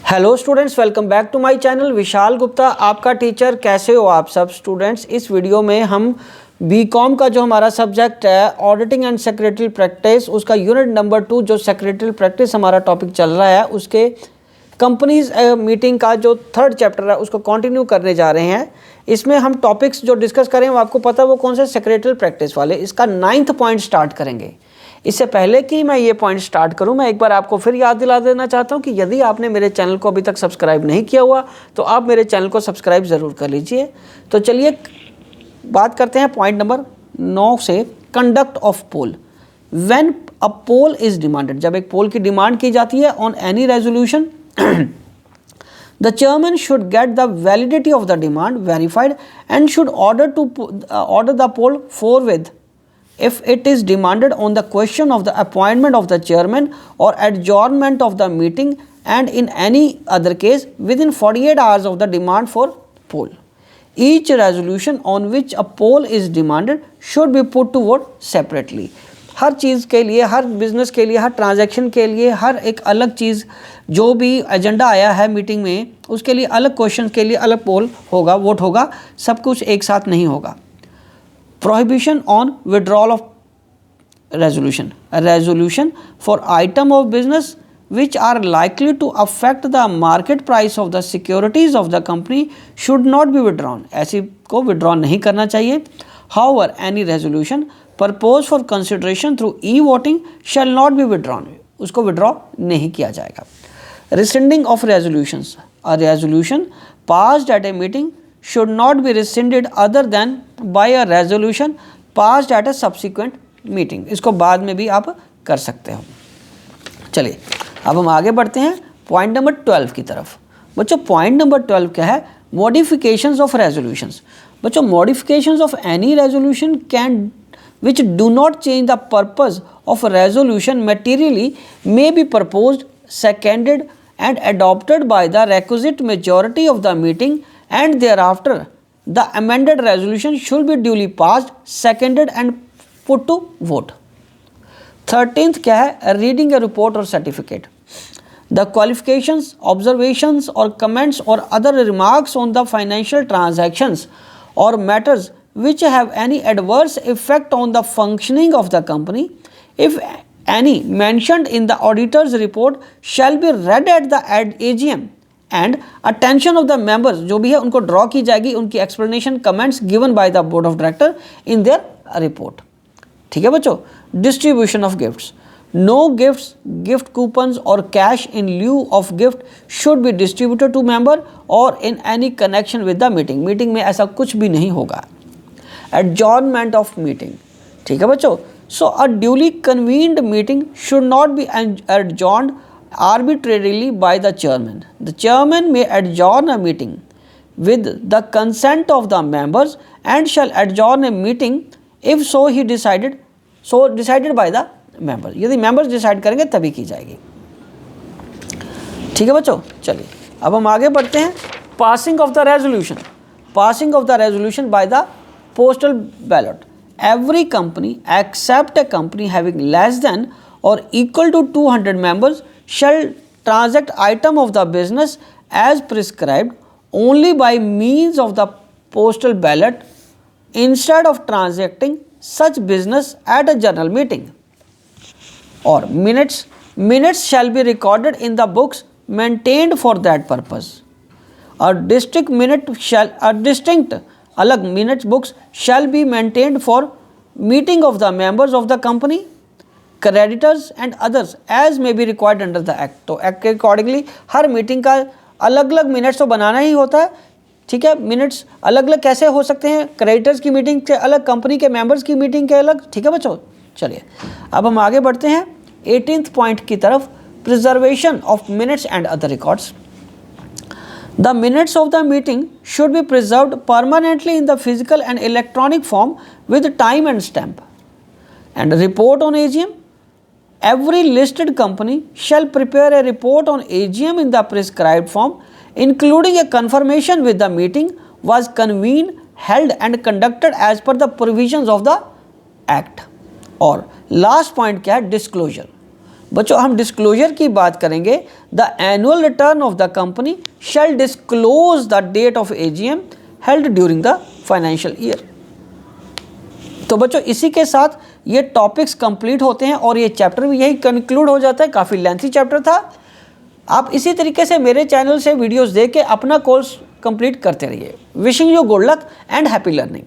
Hello students, welcome back to my channel. Vishal Gupta आपका teacher. कैसे हो आप सब स्टूडेंट्स? इस वीडियो में हम बीकॉम का जो हमारा सब्जेक्ट है ऑडिटिंग एंड सेक्रेटरी प्रैक्टिस, उसका यूनिट नंबर 2 जो सेक्रेटरी प्रैक्टिस हमारा टॉपिक चल रहा है, उसके कंपनीज मीटिंग का जो थर्ड चैप्टर है उसको कंटिन्यू करने जा रहे हैं। इसमें हम टॉपिक्स जो डिस्कस करें वो आपको पता है वो कौन से, सेक्रेटरी प्रैक्टिस वाले। इसका 9th पॉइंट स्टार्ट करेंगे। इससे पहले कि मैं ये पॉइंट स्टार्ट करूं, मैं एक बार आपको फिर याद दिला देना चाहता हूं कि यदि आपने मेरे चैनल को अभी तक सब्सक्राइब नहीं किया हुआ तो आप मेरे चैनल को सब्सक्राइब ज़रूर कर लीजिए। तो चलिए बात करते हैं पॉइंट नंबर 9 से, conduct of poll. When a poll is demanded, जब एक पोल की डिमांड की जाती है on any resolution, the chairman should get the validity of the demand verified and should order the poll forthwith if it is demanded on the question of the appointment of the chairman or adjournment of the meeting, and in any other case within 48 hours of the demand for poll. Each resolution on which a poll is demanded should be put to vote separately. हर चीज़ के लिए, हर business के लिए, हर transaction के लिए, हर एक अलग चीज़ जो भी एजेंडा आया है मीटिंग में, उसके लिए अलग क्वेश्चन के लिए अलग पोल होगा, वोट होगा, सब कुछ एक साथ नहीं होगा। Prohibition on withdrawal of resolution. Resolution for item of business which are likely to affect the market price of the securities of the company should not be withdrawn. ऐसी को विड्रॉ नहीं करना चाहिए। However, any resolution proposed for consideration through e-voting shall not be withdrawn. उसको withdraw नहीं किया जाएगा। Rescinding of resolutions. A resolution passed at a meeting should not be rescinded other than by a resolution passed at a subsequent meeting. इसको बाद में भी आप कर सकते हो। चलिए अब हम आगे बढ़ते हैं पॉइंट नंबर 12 की तरफ। बच्चों पॉइंट नंबर 12 क्या है? Modifications of resolutions. बच्चों modifications of any resolution can which do not change the purpose of a resolution materially may be proposed, seconded and adopted by the requisite majority of the meeting, and thereafter the amended resolution should be duly passed, seconded and put to vote. 13th क्या है? Reading ए report और certificate. The qualifications, observations और comments और other remarks on the financial transactions और matters which have any adverse effect on the functioning of the company, if any mentioned in the auditor's report, shall be read at the AGM and attention of the members जो भी है उनको draw की जाएगी, उनकी explanation comments given by the board of director in their report. ठीक है बच्चों। Distribution of gifts. No gifts, gift coupons और cash in lieu of gift should be distributed to member और in any connection with the meeting. Meeting में ऐसा कुछ भी नहीं होगा। Adjournment of meeting. ठीक है बच्चों। So a duly convened meeting should not be adjourned arbitrarily by the chairman. The chairman may adjourn a meeting with the consent of the members and shall adjourn a meeting if so decided by the members. यदि members decide करेंगे तभी की जाएगी। ठीक है बच्चों। चलिए अब हम आगे बढ़ते हैं। Passing of the resolution. Passing of the resolution by the postal ballot. Every company except a company having less than or equal to 200 members shall transact item of the business as prescribed only by means of the postal ballot instead of transacting such business at a general meeting. Or minutes shall be recorded in the books maintained for that purpose. A distinct अलग minutes books shall be maintained for meeting of the members of the company, creditors and others as may be required under the act. तो act के accordingly हर meeting का अलग अलग minutes तो बनाना ही होता है। ठीक है। मिनट्स अलग अलग कैसे हो सकते हैं? क्रेडिटर्स की मीटिंग के अलग, कंपनी के मेंबर्स की मीटिंग के अलग। ठीक है बच्चों। चलिए अब हम आगे बढ़ते हैं 18th पॉइंट की तरफ। Preservation of minutes and other records. The minutes of the meeting should be preserved permanently in the physical and electronic form with time and stamp and report on AGM. Every listed company shall prepare a report on AGM in the prescribed form, including a confirmation with the meeting was convened, held and conducted as per the provisions of the act. और last point क्या है? Disclosure. बच्चों हम disclosure की बात करेंगे। The annual return of the company shall disclose the date of AGM held during the financial year. तो बच्चों इसी के साथ ये टॉपिक्स कंप्लीट होते हैं और ये चैप्टर भी यही कंक्लूड हो जाता है। काफ़ी लेंथी चैप्टर था। आप इसी तरीके से मेरे चैनल से वीडियोस देख के अपना कोर्स कंप्लीट करते रहिए। Wishing you good luck and happy learning.